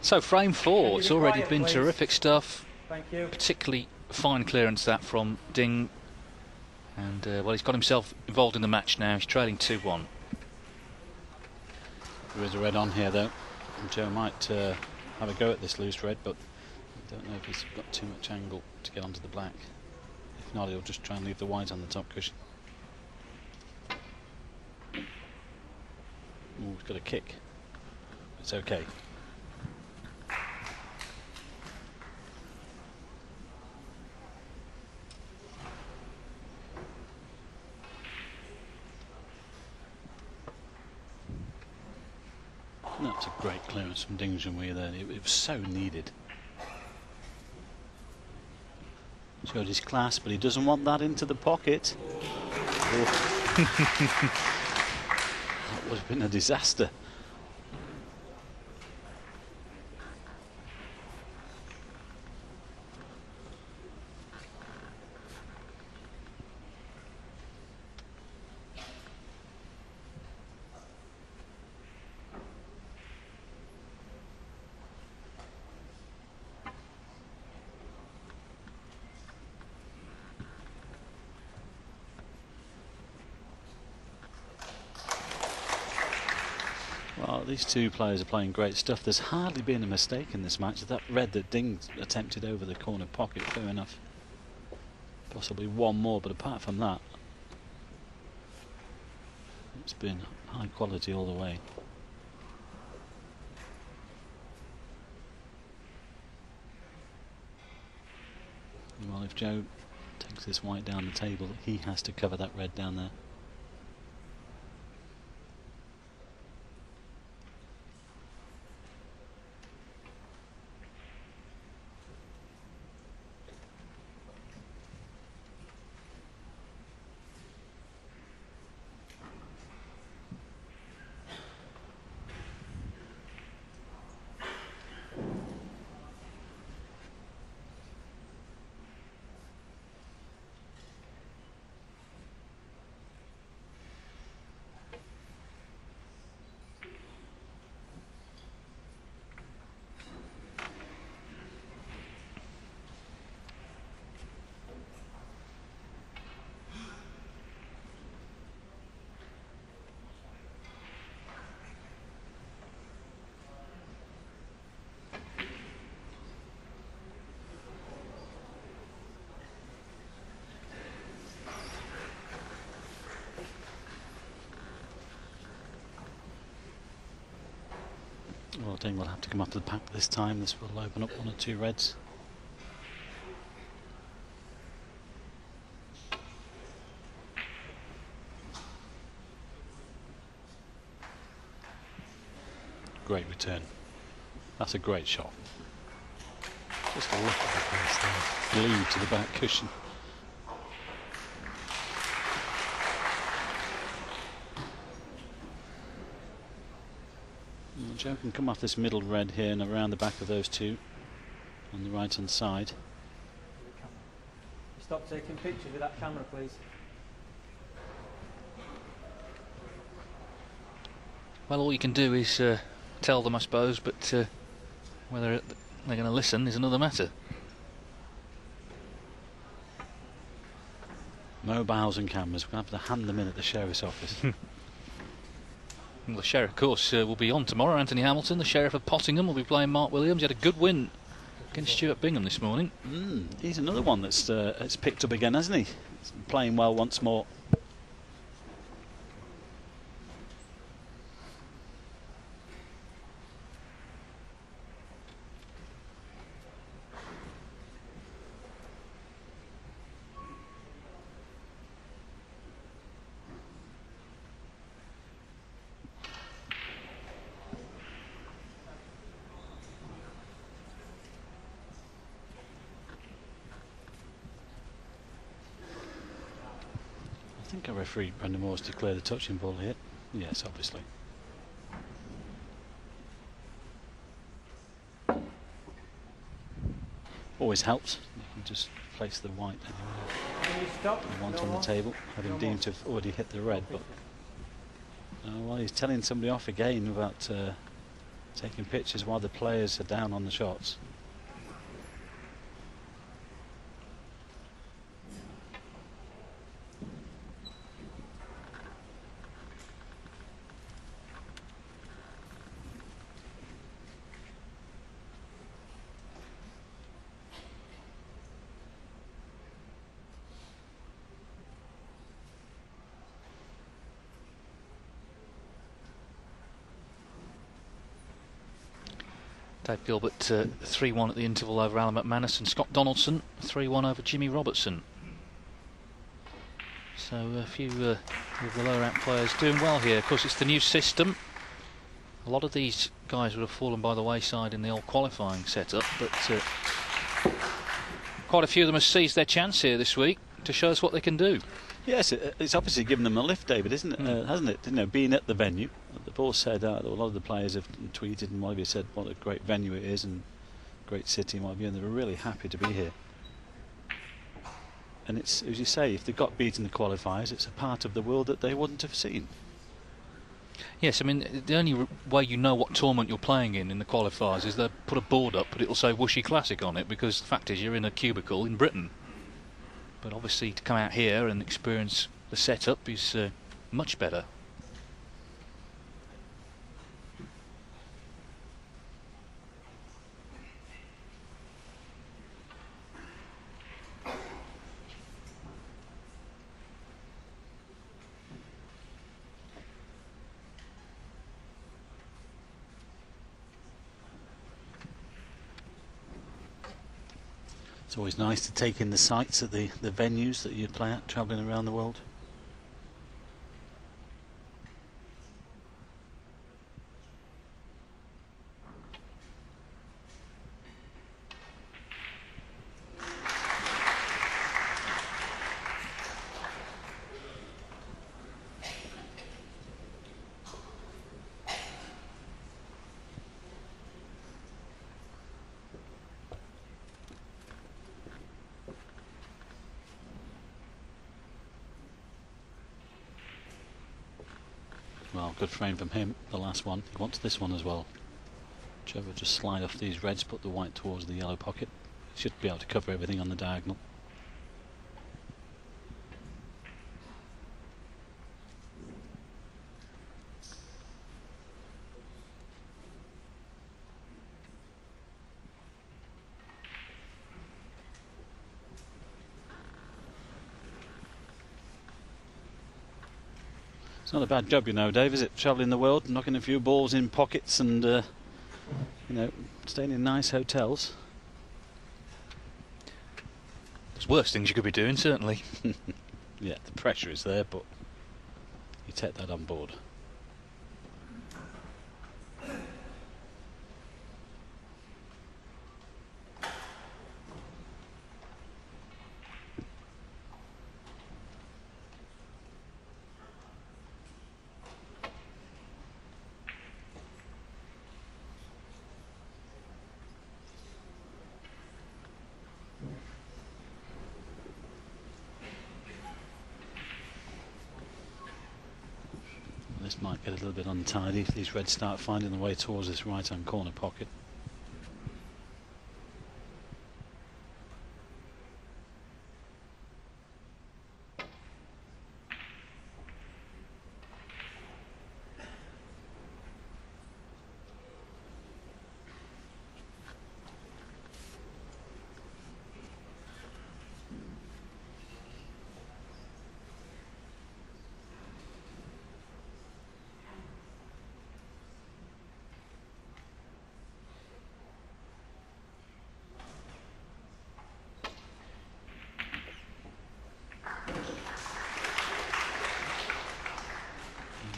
So frame 4, it's already been terrific stuff. Thank you. Particularly fine clearance that from Ding. And well, he's got himself involved in the match now. He's trailing 2-1. There is a red on here though. And Joe might have a go at this loose red, but I don't know if he's got too much angle to get onto the black. If not, he'll just try and leave the white on the top cushion. Oh, he's got a kick. It's okay. That's a great clearance from Ding Junhui there. It was so needed. Showed his class, but he doesn't want that into the pocket. That would have been a disaster. Well, these two players are playing great stuff. There's hardly been a mistake in this match. That red that Ding attempted over the corner pocket, fair enough. Possibly one more, but apart from that, it's been high quality all the way. Well, if Joe takes this white down the table, he has to cover that red down there. Well, Ding will have to come up to the pack this time. This will open up one or two reds. Great return. That's a great shot. Just a look at the place there. Glued to the back cushion. Joe can come off this middle red here and around the back of those two on the right hand side. Stop taking pictures with that camera, please. Well, all you can do is tell them, I suppose, but whether they're going to listen is another matter. Mobiles and cameras, we're going to have to hand them in at the sheriff's office. Well, the sheriff, of course, will be on tomorrow. Anthony Hamilton, the sheriff of Pottingham, will be playing Mark Williams. He had a good win against Stuart Bingham this morning. He's another one that's picked up again, hasn't he? He's playing well once more. I think our referee Brendan Moore's declared a touching ball here. Yes, obviously. Always helps. You can just place the white anywhere you want on the table, having deemed to have already hit the red. But well, he's telling somebody off again about taking pictures while the players are down on the shots. Dave Gilbert 3-1 at the interval over Alan McManus, and Scott Donaldson 3-1 over Jimmy Robertson. So a few of the lower rank players doing well here. Of course, it's the new system. A lot of these guys would have fallen by the wayside in the old qualifying setup, but quite a few of them have seized their chance here this week to show us what they can do. Yes, it's obviously given them a lift, David, isn't it? Hasn't it? You know, being at the venue. They've all said, a lot of the players have tweeted and what have you said, what a great venue it is and great city and what have you, and they were really happy to be here. And it's, as you say, if they got beat in the qualifiers, it's a part of the world that they wouldn't have seen. Yes, I mean, the only way you know what tournament you're playing in the qualifiers is they put a board up, but it'll say Wuxi Classic on it, because the fact is you're in a cubicle in Britain. But obviously to come out here and experience the setup is much better. It's always nice to take in the sights at the venues that you play at, travelling around the world. Well, good frame from him, the last one. He wants this one as well. Trevor just slide off these reds, put the white towards the yellow pocket. Should be able to cover everything on the diagonal. It's not a bad job, you know, Dave, is it? Travelling the world, knocking a few balls in pockets and, you know, staying in nice hotels. There's worse things you could be doing, certainly. Yeah, the pressure is there, but you take that on board. This might get a little bit untidy if these reds start finding the way towards this right hand corner pocket.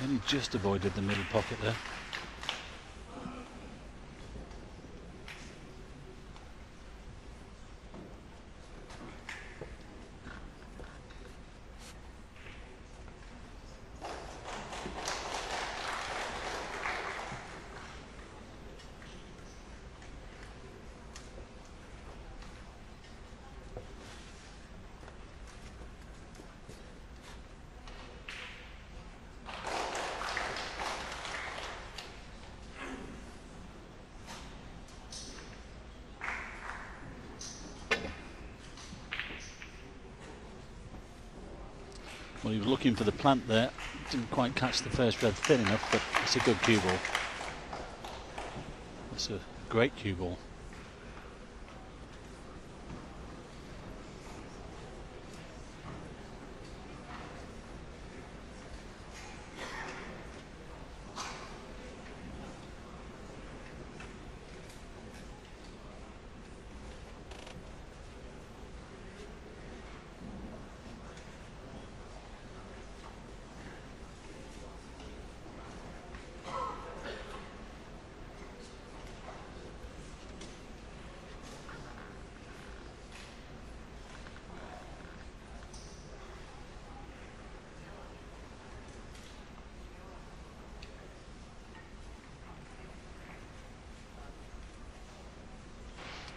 Only just avoided the middle pocket there. Well, he was looking for the plant there. Didn't quite catch the first red thin enough, but it's a good cue ball. It's a great cue ball.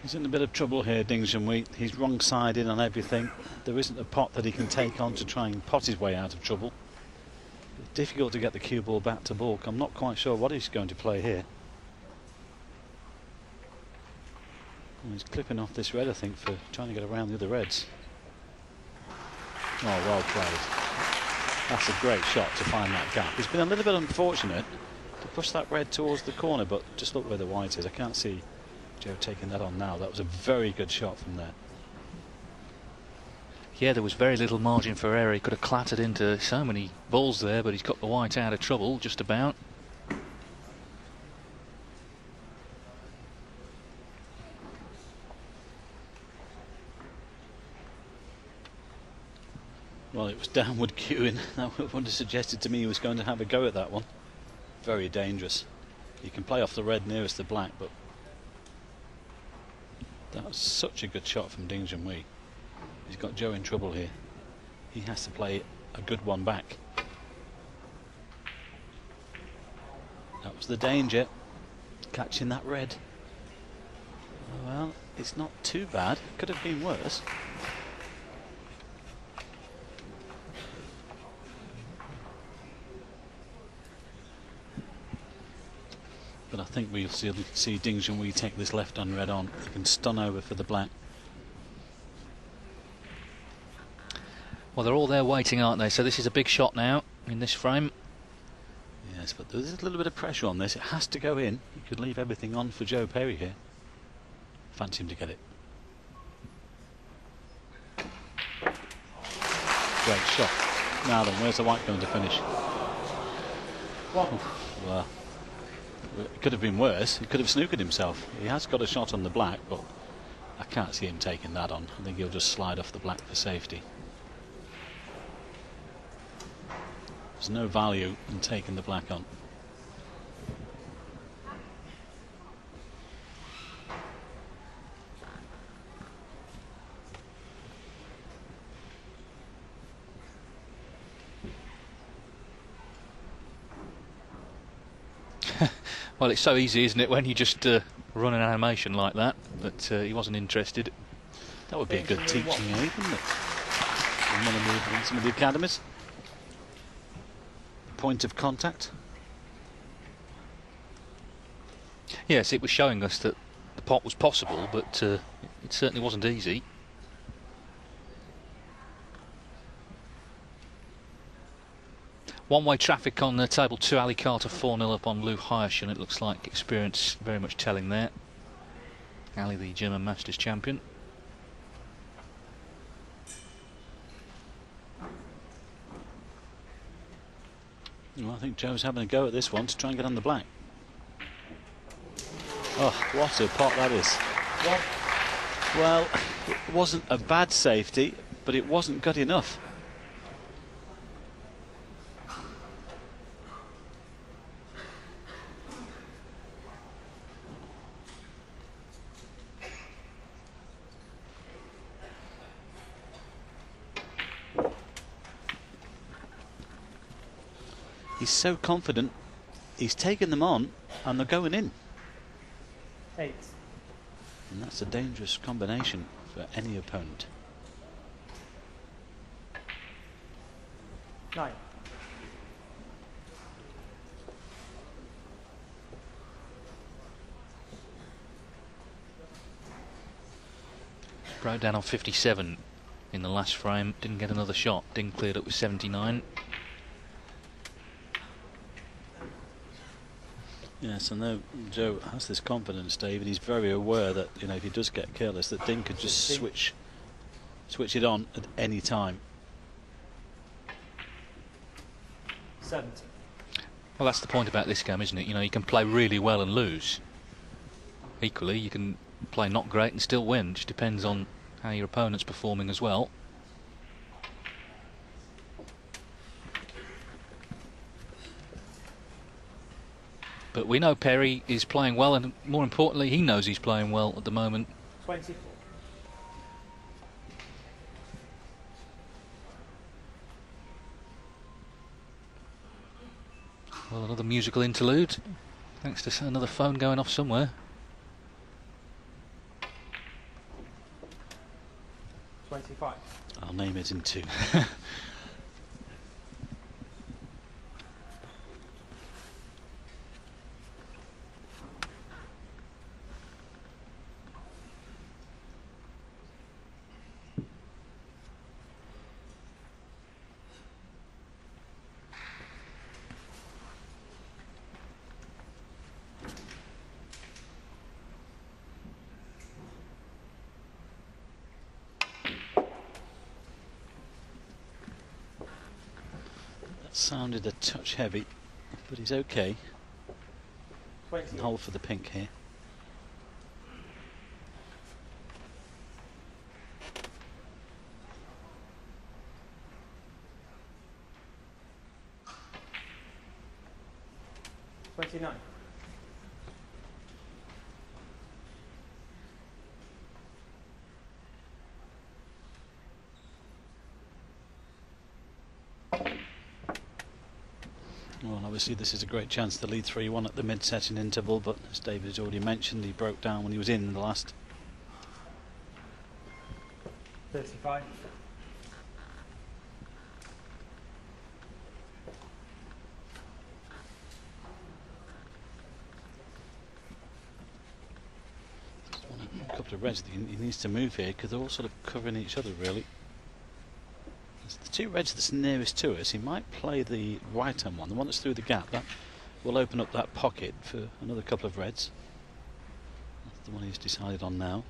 He's in a bit of trouble here, Ding Junhui. He's wrong-sided on everything. There isn't a pot that he can take on to try and pot his way out of trouble. It's difficult to get the cue ball back to balk. I'm not quite sure what he's going to play here. Well, he's clipping off this red, I think, for trying to get around the other reds. Oh, well played. That's a great shot to find that gap. He's been a little bit unfortunate to push that red towards the corner, but just look where the white is. I can't see Joe taking that on now. That was a very good shot from there. Yeah, there was very little margin for error. He could have clattered into so many balls there, but he's got the white out of trouble, just about. Well, it was downward cueing. That would have suggested to me he was going to have a go at that one. Very dangerous. You can play off the red nearest the black, but that was such a good shot from Ding Junhui. He's got Joe in trouble here. He has to play a good one back. That was the danger, catching that red. Well, it's not too bad. Could have been worse. But I think we'll see Ding Junhui take this left on red on. He can stun over for the black. Well, they're all there waiting, aren't they? So this is a big shot now in this frame. Yes, but there's a little bit of pressure on this. It has to go in. You could leave everything on for Joe Perry here. Fancy him to get it. Great shot. Now then, where's the white going to finish? Well, it could have been worse. He could have snookered himself. He has got a shot on the black, but I can't see him taking that on. I think he'll just slide off the black for safety. There's no value in taking the black on. Well, it's so easy, isn't it, when you just run an animation like that, but he wasn't interested. That would be a good teaching aid, wouldn't it? In one of some of the academies. Point of contact. Yes, it was showing us that the pot was possible, but it certainly wasn't easy. One-way traffic on table 2, Ali Carter 4-0 up on Lou Hirsch, and it looks like experience very much telling there. Ali, the German Masters champion. Well, I think Joe's having a go at this one to try and get on the black. Oh, what a pot that is. Well, it wasn't a bad safety, but it wasn't good enough. He's so confident. He's taken them on and they're going in. 8. And that's a dangerous combination for any opponent. 9. Broke down on 57. in the last frame. Didn't get another shot. Ding cleared up with 79. Yes, I know Joe has this confidence, Dave, and he's very aware that, you know, if he does get careless, that Ding could just switch it on at any time. 70. Well, that's the point about this game, isn't it? You know, you can play really well and lose. Equally, you can play not great and still win. Just depends on how your opponent's performing as well. But we know Perry is playing well, and more importantly, he knows he's playing well at the moment. 24. Well, another musical interlude, thanks to another phone going off somewhere. 25. I'll name it in 2. Sounded a touch heavy, but he's okay. 20. Can hold for the pink here. $29. Well, obviously this is a great chance to lead 3-1 at the mid-setting interval, but as David has already mentioned, he broke down when he was in the last. 35. Just want a couple of reds that he needs to move here, because they're all sort of covering each other really. The 2 reds that's nearest to us, he might play the right hand one, the one that's through the gap. That will open up that pocket for another couple of reds. That's the one he's decided on now.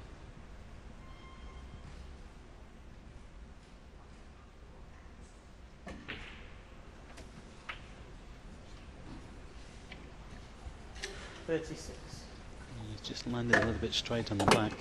$36. He's just landed a little bit straight on the back.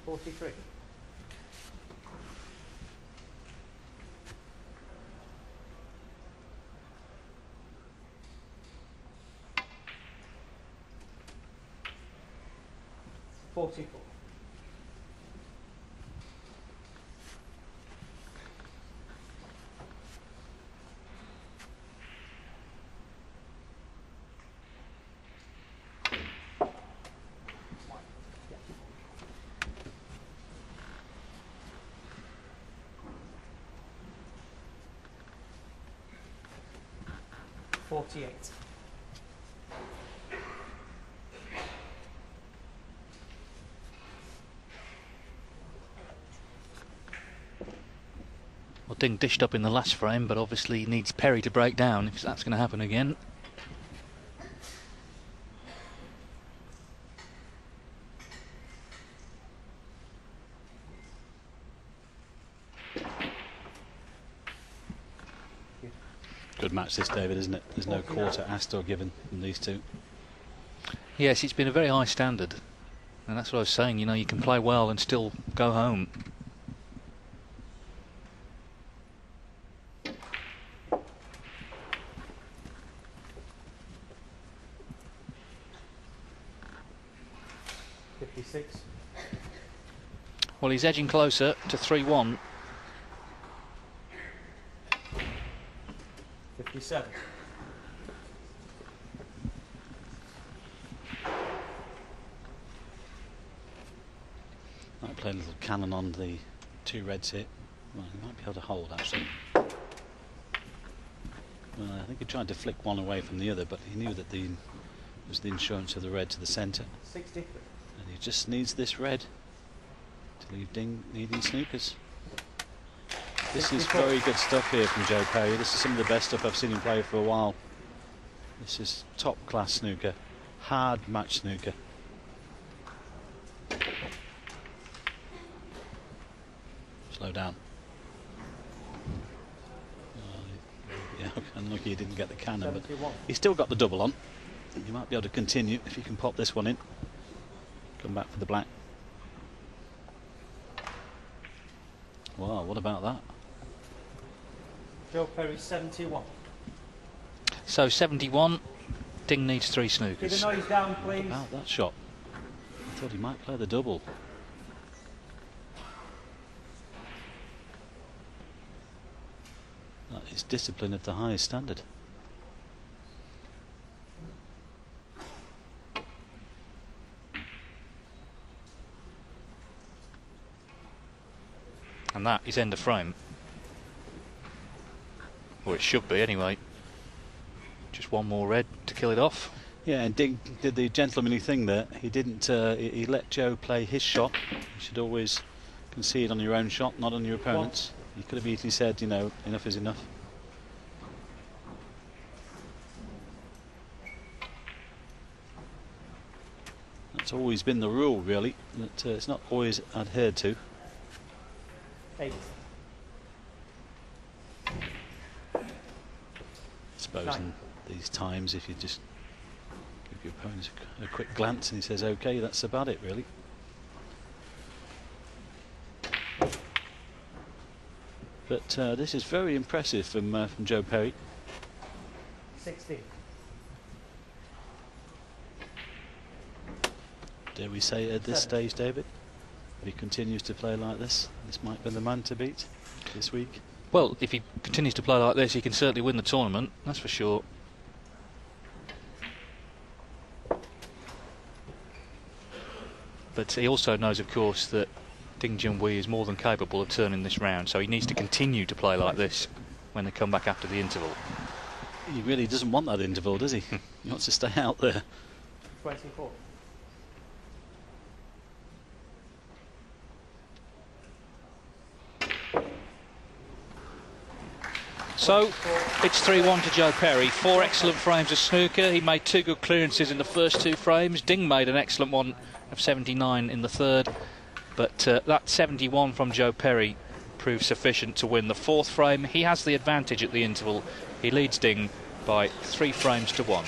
$43. $44. $48. Well, Ding dished up in the last frame, but obviously needs Perry to break down if that's going to happen again. Good match this, David, isn't it? There's no quarter asked or given from these two. Yes, it's been a very high standard, and that's what I was saying. You know, you can play well and still go home. Well, he's edging closer to 3-1. 57. Might play a little cannon on the 2 reds here. Well, he might be able to hold actually. Well, I think he tried to flick one away from the other, but he knew that it was the insurance of the red to the centre. 63. And he just needs this red to leave Ding needing snookers. This is very good stuff here from Joe Perry. This is some of the best stuff I've seen him play for a while. This is top class snooker, hard match snooker. Slow down. Yeah, unlucky he didn't get the cannon, but 71. he's still got the double on. You might be able to continue if you can pop this one in. Come back for the black. Wow, what about that? Joe Perry 71. So 71. Ding needs 3 Keep the snookers. noise down, What please. about that shot? I thought he might play the double. That is discipline of the highest standard. And that is end of frame. Or it should be anyway. Just one more red to kill it off. Yeah, and Ding did the gentlemanly thing there. He didn't. He let Joe play his shot. You should always concede on your own shot, not on your opponent's. He could have easily said, you know, enough is enough. That's always been the rule, really. That it's not always adhered to. 8. I suppose in these times, if you just give your opponent a quick glance and he says, OK, that's about it, really. But this is very impressive from Joe Perry. 60. Dare we say at this stage, David, if he continues to play like this might be the man to beat this week. Well, if he continues to play like this, he can certainly win the tournament, that's for sure. But he also knows, of course, that Ding Junhui is more than capable of turning this round, so he needs to continue to play like this when they come back after the interval. He really doesn't want that interval, does he? He wants to stay out there. 24. So it's 3-1 to Joe Perry. 4 excellent frames of snooker. He made 2 good clearances in the first 2 frames. Ding made an excellent one of 79 in the third. But that 71 from Joe Perry proved sufficient to win the 4th frame. He has the advantage at the interval. He leads Ding by 3 frames to 1.